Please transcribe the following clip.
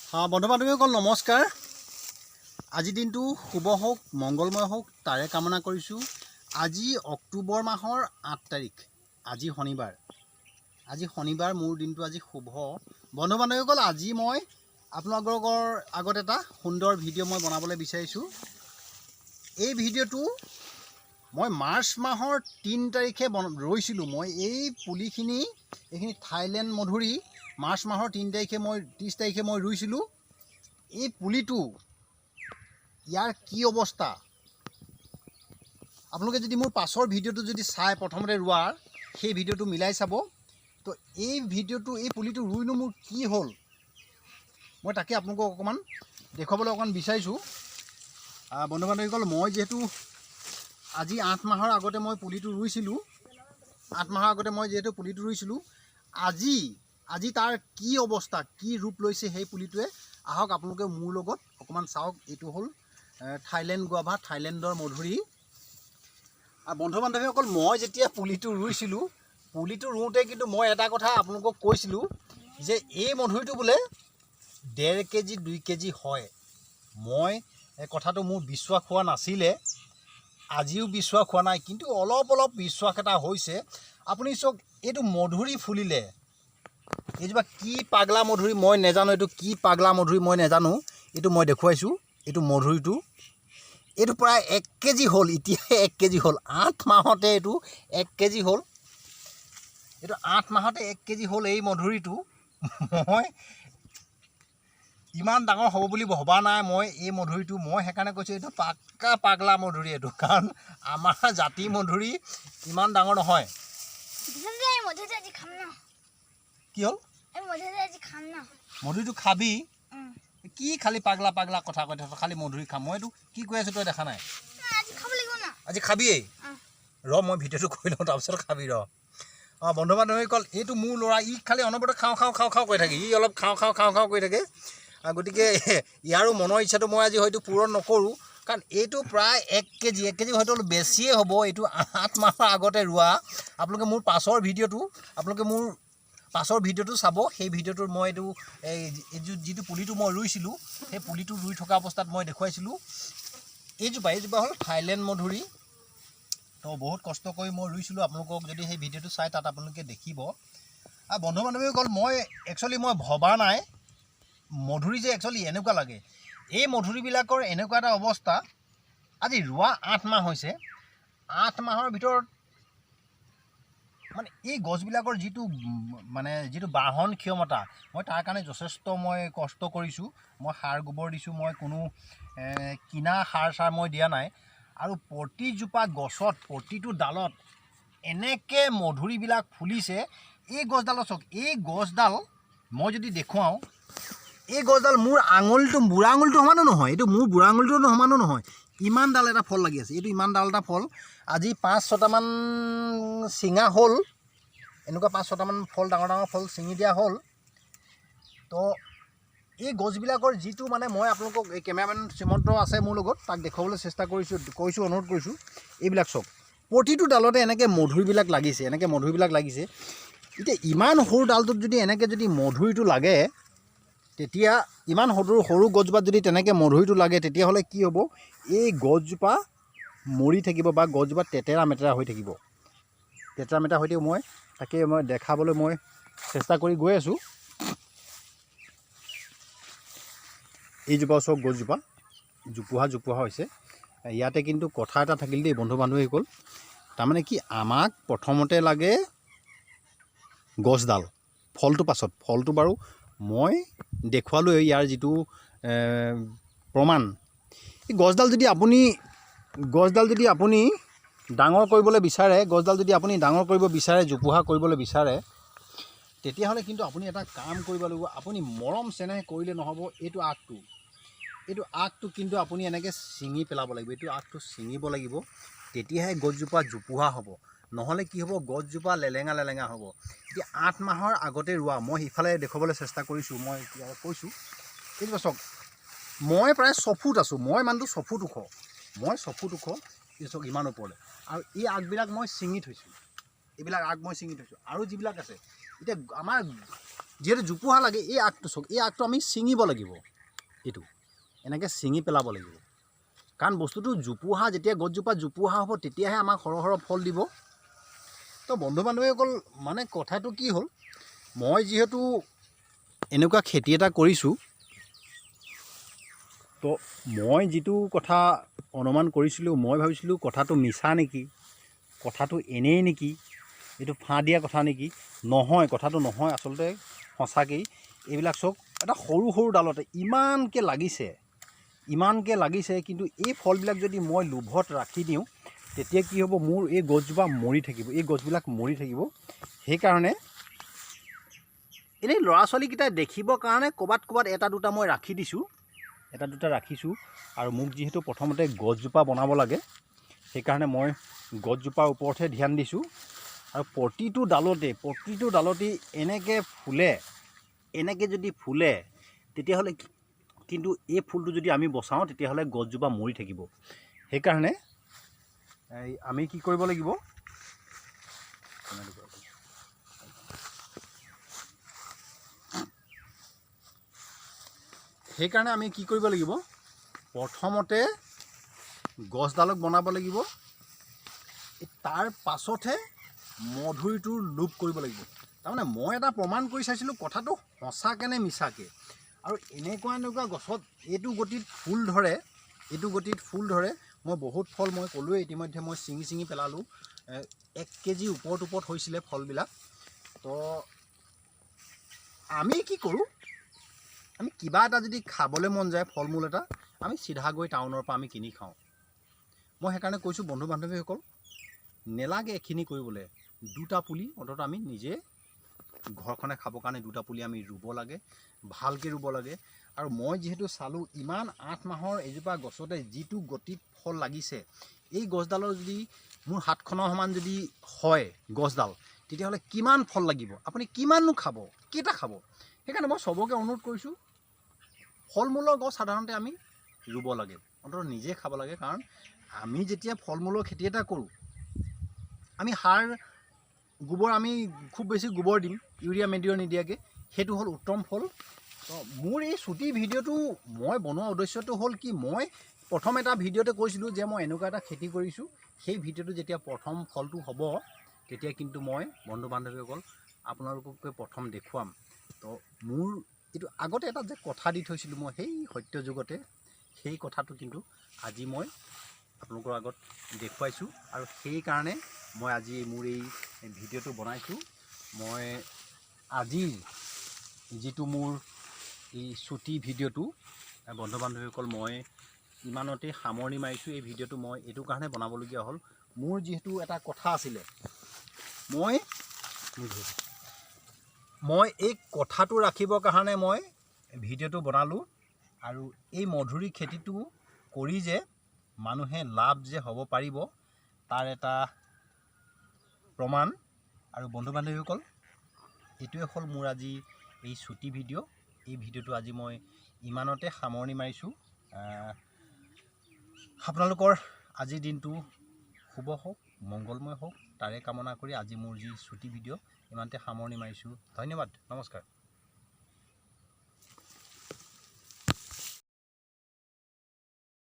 বন্ধু বান্ধৱীসকল নমস্কাৰ। আজি দিনটো শুভ হওক, মংগলময় হওক তাৰে কামনা কৰিছোঁ। আজি অক্টোবৰ মাহৰ 8 তাৰিখ, আজি শনিবাৰ। মোৰ দিনটো আজি শুভ। বন্ধু বান্ধৱীসকল, আজি মই আপোনালোকৰ আগত এটা সুন্দৰ ভিডিঅ' মই বনাবলৈ বিচাৰিছোঁ। এই ভিডিঅ'টো মই মাৰ্চ মাহৰ 3 তাৰিখে ৰুইছিলোঁ। মই এই পুলিখিনি, এইখিনি থাইলেণ্ড মধুৰি মাৰ্চ মাহৰ 30 তাৰিখে মই ৰুইছিলোঁ। এই পুলিটো ইয়াৰ কি অৱস্থা, আপোনালোকে যদি মোৰ পাছৰ ভিডিঅ'টো যদি চাই প্ৰথমতে ৰোৱাৰ সেই ভিডিঅ'টো মিলাই চাব। তো এই পুলিটো ৰুইনো মোৰ কি হ'ল, মই তাকে আপোনালোকক অকণমান দেখুৱাবলৈ বিচাৰিছোঁ। বন্ধু বান্ধৱীসকল, মই যিহেতু আজি 8 মাহৰ আগতে মই পুলিটো ৰুইছিলোঁ, আজি তাৰ কি অৱস্থা, কি ৰূপ লৈছে সেই পুলিটোৱে, আহক আপোনালোকে মোৰ লগত অকণমান চাওক। এইটো হ'ল থাইলেণ্ড গুৱাভা, থাইলেণ্ডৰ মধুৰি। বন্ধু বান্ধৱীসকল, মই যেতিয়া পুলিটো ৰুইছিলোঁ, পুলিটো ৰুওঁতে কিন্তু মই এটা কথা আপোনালোকক কৈছিলোঁ যে এই মধুৰিটো বোলে 1.5 কেজি 2 কেজি হয়। মই এই কথাটো মোৰ বিশ্বাস হোৱা নাছিলে, আজিও বিশ্বাস হোৱা নাই, কিন্তু অলপ বিশ্বাস এটা হৈছে। আপুনি চাওক, এইটো মধুৰি ফুলিলে, এইজোপা কি পাগলা মধুৰি মই নাজানো, এইটো মই দেখুৱাইছোঁ। এইটো মধুৰিটো, এইটো প্ৰায় 1 কেজি হ'ল, এতিয়া 1 কেজি হ'ল। 8 মাহতে এইটো 1 কেজি হ'ল। এইটো 8 মাহতে 1 কেজি হ'ল এই মধুৰিটো। মই ইমান ডাঙৰ হ'ব বুলি ভবা নাই মই এই মধুৰিটো। মই সেইকাৰণে কৈছোঁ এইটো পাক্কা পাগলা মধুৰি এইটো, কাৰণ আমাৰ জাতি মধুৰি ইমান ডাঙৰ নহয়। কি হ'ল? মধুৰিটো খাবি? কি খালি পাগলা কথা কৈ থাক, খালি মধুৰি খাম। মই এইটো কি কৈ আছোঁ তই দেখা নাই? আজি খাবিয়েই? মই ভিডিঅ'টো কৰি লওঁ, তাৰপিছত খাবি ৰ। বন্ধু বান্ধৱীসকল, এইটো মোৰ ল'ৰা, ই খালি অনবৰতে খাওঁ কৰি থাকে। ই অলপ খাওঁ কৰি থাকে। গতিকে ইয়াৰো মনৰ ইচ্ছাটো মই আজি হয়তো পূৰণ নকৰোঁ, কাৰণ এইটো প্ৰায় 1 কেজি হয়তো অলপ বেছিয়ে হ'ব। এইটো 8 মাহৰ আগতে ৰোৱা। আপোনালোকে মোৰ পাছৰ ভিডিঅ'টো চাব। সেই ভিডিঅ'টোত মই যিটো পুলিটো মই ৰুইছিলোঁ, সেই পুলিটো ৰুই থকা অৱস্থাত মই দেখুৱাইছিলোঁ। এইজোপা হ'ল থাইলেণ্ড মধুৰি। তো বহুত কষ্ট কৰি মই ৰুইছিলোঁ। আপোনালোকক যদি সেই ভিডিঅ'টো চাই তাত আপোনালোকে দেখিব। বন্ধু বান্ধৱীসকল, মই ভবা নাই মধুৰি যে একচুৱেলি এনেকুৱা লাগে। এই মধুৰিবিলাকৰ এনেকুৱা এটা অৱস্থা, আজি ৰোৱা 8 মাহ হৈছে। 8 মাহৰ ভিতৰত মানে এই গছবিলাকৰ যিটো বাঢ়ন ক্ষমতা, মই তাৰ কাৰণে যথেষ্ট কষ্ট কৰিছোঁ। মই সাৰ গোবৰ দিছোঁ, মই কোনো কিনা সাৰ মই দিয়া নাই। আৰু প্ৰতিজোপা গছত, প্ৰতিটো ডালত এনেকৈ মধুৰিবিলাক ফুলিছে। এই গছডালত চাওক, এই গছডাল মই যদি দেখুৱাওঁ, এই গছডাল মোৰ বুঢ়া আঙুলিটো সমানো নহয়। এইটো মোৰ বুঢ়া আঙুলিটো সমানো নহয়, ইমান ডাল এটা ফল লাগি আছে। এইটো ইমান ডাল এটা ফল আজি 5-6টামান ছিঙা হ'ল। এনেকুৱা 5-6টামান ফল, ডাঙৰ ফল ছিঙি দিয়া হ'ল। তো এই গছবিলাকৰ যিটো মই আপোনালোকক, এই কেমেৰামেন শ্ৰীমন্ত আছে মোৰ লগত, তাক দেখুৱাবলৈ চেষ্টা কৰিছোঁ, অনুৰোধ কৰিছোঁ। এইবিলাক চাওক, প্ৰতিটো ডালতে এনেকৈ মধুৰিবিলাক লাগিছে। এতিয়া ইমান সৰু ডালটোত যদি এনেকৈ মধুৰিটো লাগে, তেতিয়া ইমান সৰু গছজোপাত যদি তেনেকৈ মধুৰিটো লাগে, তেতিয়াহ'লে কি হ'ব? এই গছজোপা মৰি থাকিব বা গছজোপা তেতেৰা মেতেৰা হৈ থাকিব। মই তাকে দেখাবলৈ চেষ্টা কৰি গৈ আছোঁ। এইজোপা চব গছজোপা জোপোহা হৈছে। ইয়াতে কিন্তু কথা এটা থাকিল দেই বন্ধু বান্ধৱীসকল, তাৰমানে কি, আমাক প্ৰথমতে লাগে গছডাল, ফলটো পাছত। ফলটো বাৰু মই দেখুৱালোঁ, ইয়াৰ যিটো প্ৰমাণ। এই গছডাল যদি আপুনি ডাঙৰ কৰিবলৈ বিচাৰে, জোপোহা কৰিবলৈ বিচাৰে, তেতিয়াহ'লে কিন্তু আপুনি এটা কাম কৰিব লাগিব। আপুনি মৰম চেনেহ কৰিলে নহ'ব। এইটো আগটো কিন্তু আপুনি এনেকৈ ছিঙি পেলাব লাগিব। এইটো আগটো ছিঙিব লাগিব, তেতিয়াহে গছজোপা জোপোহা হ'ব। নহ'লে কি হ'ব? গছজোপা লেলেঙা হ'ব। এতিয়া 8 মাহৰ আগতে ৰোৱা, মই সিফালে দেখুৱাবলৈ চেষ্টা কৰিছোঁ। মই কৈছোঁ, এইটো চাওক, মই প্ৰায় 6 ফুট আছোঁ। মই মানুহটো 6 ফুট ওখ। এই চাওক ইমান ওপৰলৈ। আৰু এই আগবিলাক মই ছিঙি থৈছোঁ। আৰু যিবিলাক আছে, এতিয়া আমাৰ যিহেতু জোপোহা লাগে এই আগটো চাওক, এই আগটো আমি ছিঙিব লাগিব, এইটো এনেকৈ ছিঙি পেলাব লাগিব। কাৰণ বস্তুটো জোপোহা, যেতিয়া গছজোপা জোপোহা হ'ব তেতিয়াহে আমাক সৰহ সৰহ ফল দিব। তো বন্ধু বান্ধৱীসকল, মানে কথাটো কি হ'ল, মই যিহেতু এনেকুৱা খেতি এটা কৰিছোঁ, তো মই যিটো কথা অনুমান কৰিছিলোঁ, মই ভাবিছিলোঁ কথাটো মিছা নেকি, কথাটো এনেই নেকি, এইটো ফাঁ দিয়া কথা নেকি। নহয়, কথাটো নহয়, আচলতে সঁচাকেই এইবিলাক চাওক, এটা সৰু সৰু ডালতে ইমানকৈ লাগিছে, কিন্তু এই ফলবিলাক যদি মই লোভত ৰাখি দিওঁ তেতিয়া কি হ'ব, মোৰ এই গছজোপা মৰি থাকিব, এই গছবিলাক মৰি থাকিব। সেইকাৰণে এনেই ল'ৰা ছোৱালীকেইটাই দেখিবৰ কাৰণে ক'ৰবাত এটা দুটা মই ৰাখি দিছোঁ, এটা দুটা ৰাখিছোঁ। আৰু মোক যিহেতু প্ৰথমতে গছজোপা বনাব লাগে, সেইকাৰণে মই গছজোপাৰ ওপৰতহে ধ্যান দিছোঁ। আৰু প্ৰতিটো ডালতেই এনেকৈ যদি ফুলে তেতিয়াহ'লে কিন্তু এই ফুলটো যদি আমি বচাওঁ তেতিয়াহ'লে গছজোপা মৰি থাকিব। সেইকাৰণে আমি কি কৰিব লাগিব, প্ৰথমতে গছডালক বনাব লাগিব, তাৰ পাছতহে মধুৰিটোৰ লোভ কৰিব লাগিব। তাৰমানে মই এটা প্ৰমাণ কৰি চাইছিলোঁ কথাটো সঁচাকৈ নে মিছাকৈ। আৰু এনেকুৱা গছত এইটো গতিত ফুল ধৰে, মই বহুত ফল মই ক'লোৱে ইতিমধ্যে, মই ছিঙি পেলালোঁ। 1 কেজি ওপৰত হৈছিলে ফলবিলাক। তো আমি কি কৰোঁ, আমি কিবা এটা যদি খাবলৈ মন যায়, ফল মূল এটা, আমি চিধা গৈ টাউনৰ পৰা আমি কিনি খাওঁ। মই সেইকাৰণে কৈছোঁ বন্ধু বান্ধৱীসকল, নেলাগে এইখিনি কৰিবলৈ, 2টা পুলি অন্ততঃ আমি নিজে ঘৰখনে খাবৰ কাৰণে 2টা পুলি আমি ৰুব লাগে, ভালকৈ ৰুব লাগে। আৰু মই যিহেতু চালোঁ, ইমান 8 মাহৰ এজোপা গছতে যিটো গতিত ফল লাগিছে, এই গছডালৰ যদি মোৰ হাতখনৰ সমান যদি হয় গছডাল, তেতিয়াহ'লে কিমান ফল লাগিব, আপুনি কিমাননো খাব, কেইটা খাব। সেইকাৰণে মই চবকে অনুৰোধ কৰিছোঁ, ফল মূলৰ গছ সাধাৰণতে আমি ৰুব লাগে, অন্ততঃ নিজে খাব লাগে। কাৰণ আমি যেতিয়া ফল মূলৰ খেতি এটা কৰোঁ, আমি গোবৰ আমি খুব বেছি গোবৰ দিম, ইউৰিয়া মেডিঅ' নিদিয়াকৈ, সেইটো হ'ল উত্তম ফল। তো মোৰ এই চুটি ভিডিঅ'টো মই বনোৱা উদ্দেশ্যটো হ'ল কি, মই প্ৰথম এটা ভিডিঅ'তে কৈছিলোঁ যে মই এনেকুৱা এটা খেতি কৰিছোঁ, সেই ভিডিঅ'টো যেতিয়া প্ৰথম ফলটো হ'ব তেতিয়া কিন্তু মই বন্ধু বান্ধৱীসকল আপোনালোককে প্ৰথম দেখুৱাম। তো মোৰ এইটো আগতে এটা যে কথা দি থৈছিলোঁ মই সেই সত্য যুগতে, সেই কথাটো কিন্তু আজি মই আপোনালোকৰ আগত দেখুৱাইছোঁ। আৰু সেইকাৰণে মই আজি মোৰ এই ভিডিঅ'টো বনাইছোঁ। মই আজিৰ যিটো মোৰ এই চুটি ভিডিঅ'টো বন্ধু বান্ধৱীসকল, মই ইমানতেই সামৰণি মাৰিছোঁ। এই ভিডিঅ'টো মই এইটো কাৰণে বনাবলগীয়া হ'ল, মোৰ যিহেতু এটা কথা আছিলে, মই এই কথাটো ৰাখিবৰ কাৰণে মই ভিডিঅ'টো বনালোঁ। আৰু এই মধুৰি খেতিটো কৰি যে মানুহে লাভ যে হ'ব পাৰিব তাৰ এটা প্ৰমাণ। আৰু বন্ধু বান্ধৱীসকল, এইটোৱে হ'ল মোৰ আজি এই চুটি ভিডিঅ'। এই ভিডিঅ'টো আজি মই ইমানতে সামৰণি মাৰিছোঁ। আপোনালোকৰ আজিৰ দিনটো শুভ হওক, মংগলময় হওক, তাৰে কামনা কৰি আজি মোৰ যি চুটি ভিডিঅ' ইমানতে সামৰণি মাৰিছোঁ। ধন্যবাদ, নমস্কাৰ।